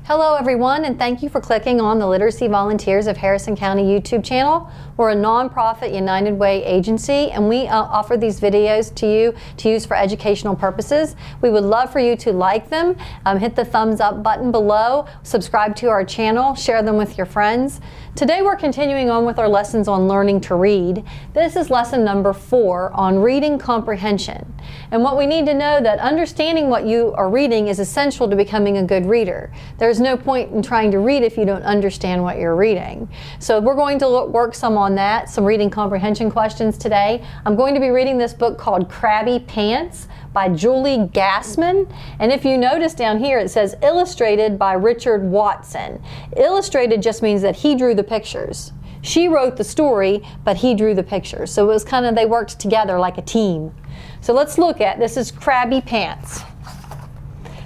Hello everyone, and thank you for clicking on the Literacy Volunteers of Harrison County YouTube channel. We're a nonprofit United Way agency, and we offer these videos to you to use for educational purposes. We would love for you to like them, hit the thumbs up button below, subscribe to our channel, share them with your friends. Today we're continuing on with our lessons on learning to read. This is lesson number 4 on reading comprehension. And what we need to know that understanding what you are reading is essential to becoming a good reader. There's no point in trying to read if you don't understand what you're reading. So we're going to work some on that, some reading comprehension questions today. I'm going to be reading this book called Crabby Pants by Julie Gassman. And if you notice down here, it says illustrated by Richard Watson. Illustrated just means that he drew the pictures. She wrote the story, but he drew the pictures. So it was kind of, they worked together like a team. So let's look at, this is Crabby Pants.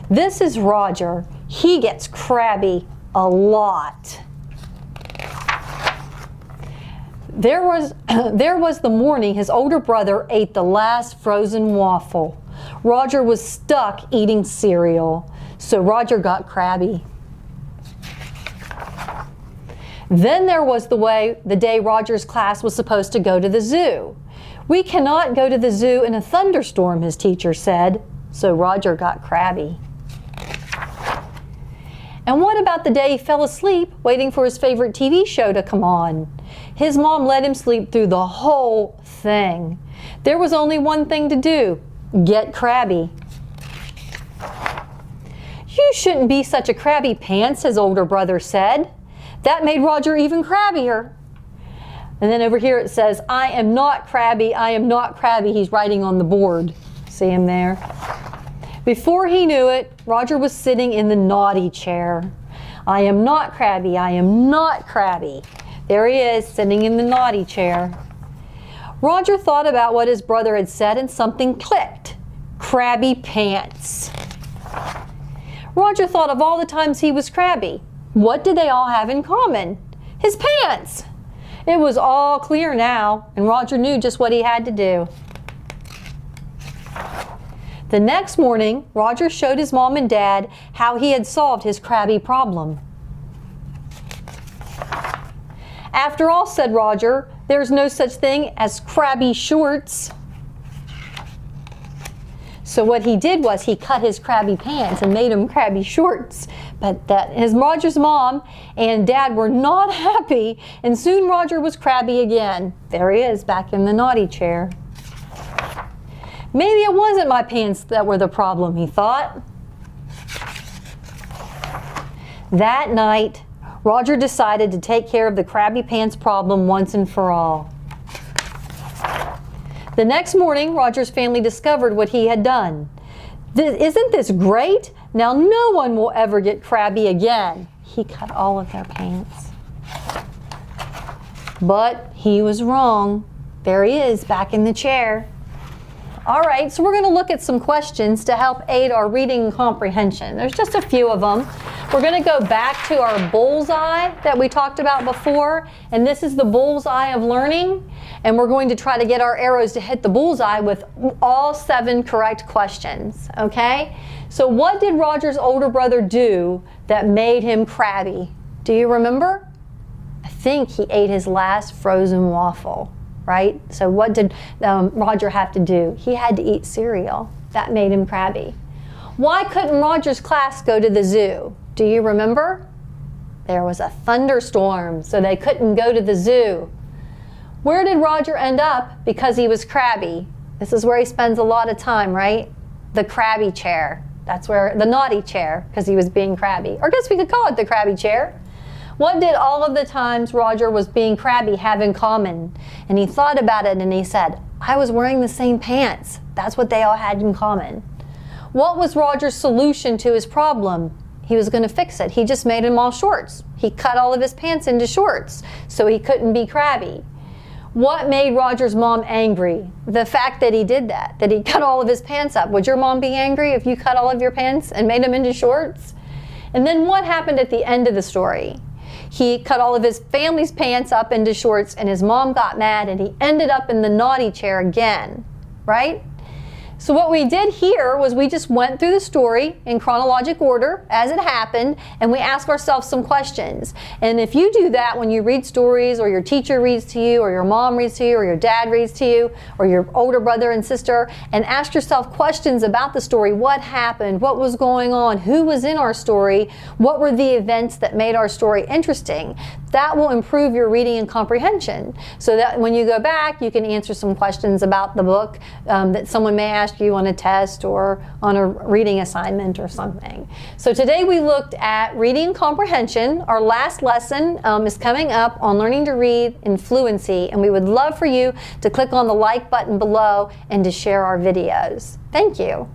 This is Roger. He gets crabby a lot. There was the morning his older brother ate the last frozen waffle. Roger was stuck eating cereal, so Roger got crabby. Then there was the day Roger's class was supposed to go to the zoo. We cannot go to the zoo in a thunderstorm, his teacher said, so Roger got crabby. And what about the day he fell asleep waiting for his favorite TV show to come on? His mom let him sleep through the whole thing. There was only one thing to do: get crabby. You shouldn't be such a crabby pants, his older brother said. That made Roger even crabbier. And then over here it says, I am not crabby, I am not crabby. He's writing on the board. See him there? Before he knew it, Roger was sitting in the naughty chair. I am not crabby, I am not crabby. There he is, sitting in the naughty chair. Roger thought about what his brother had said and something clicked. Crabby pants. Roger thought of all the times he was crabby. What did they all have in common? His pants! It was all clear now, and Roger knew just what he had to do. The next morning, Roger showed his mom and dad how he had solved his crabby problem. After all, said Roger, there's no such thing as crabby shorts. So what he did was he cut his crabby pants and made them crabby shorts. But Roger's mom and dad were not happy, and soon Roger was crabby again. There he is, back in the naughty chair. Maybe it wasn't my pants that were the problem, he thought. That night, Roger decided to take care of the crabby pants problem once and for all. The next morning, Roger's family discovered what he had done. Isn't this great? Now no one will ever get crabby again. He cut all of their pants. But he was wrong. There he is, back in the chair. All right, so we're going to look at some questions to help aid our reading comprehension. There's just a few of them. We're going to go back to our bullseye that we talked about before, and this is the bullseye of learning, and we're going to try to get our arrows to hit the bullseye with all 7 correct questions, okay? So what did Roger's older brother do that made him crabby? Do you remember? I think he ate his last frozen waffle. Right? So what did Roger have to do? He had to eat cereal. That made him crabby. Why couldn't Roger's class go to the zoo? Do you remember? There was a thunderstorm, so they couldn't go to the zoo. Where did Roger end up because he was crabby? This is where he spends a lot of time, right? The crabby chair. That's where, the naughty chair, because he was being crabby. Or I guess we could call it the crabby chair. What did all of the times Roger was being crabby have in common? And he thought about it and he said, I was wearing the same pants. That's what they all had in common. What was Roger's solution to his problem? He was going to fix it. He just made them all shorts. He cut all of his pants into shorts so he couldn't be crabby. What made Roger's mom angry? The fact that he did that he cut all of his pants up. Would your mom be angry if you cut all of your pants and made them into shorts? And then what happened at the end of the story? He cut all of his family's pants up into shorts, and his mom got mad, and he ended up in the naughty chair again, right? So what we did here was we just went through the story in chronological order as it happened, and we asked ourselves some questions. And if you do that when you read stories, or your teacher reads to you, or your mom reads to you, or your dad reads to you, or your older brother and sister, and ask yourself questions about the story: what happened, what was going on, who was in our story, what were the events that made our story interesting, that will improve your reading and comprehension, so that when you go back, you can answer some questions about the book that someone may ask you on a test or on a reading assignment or something. So today we looked at reading and comprehension. Our last lesson is coming up on learning to read in fluency, and we would love for you to click on the like button below and to share our videos. Thank you.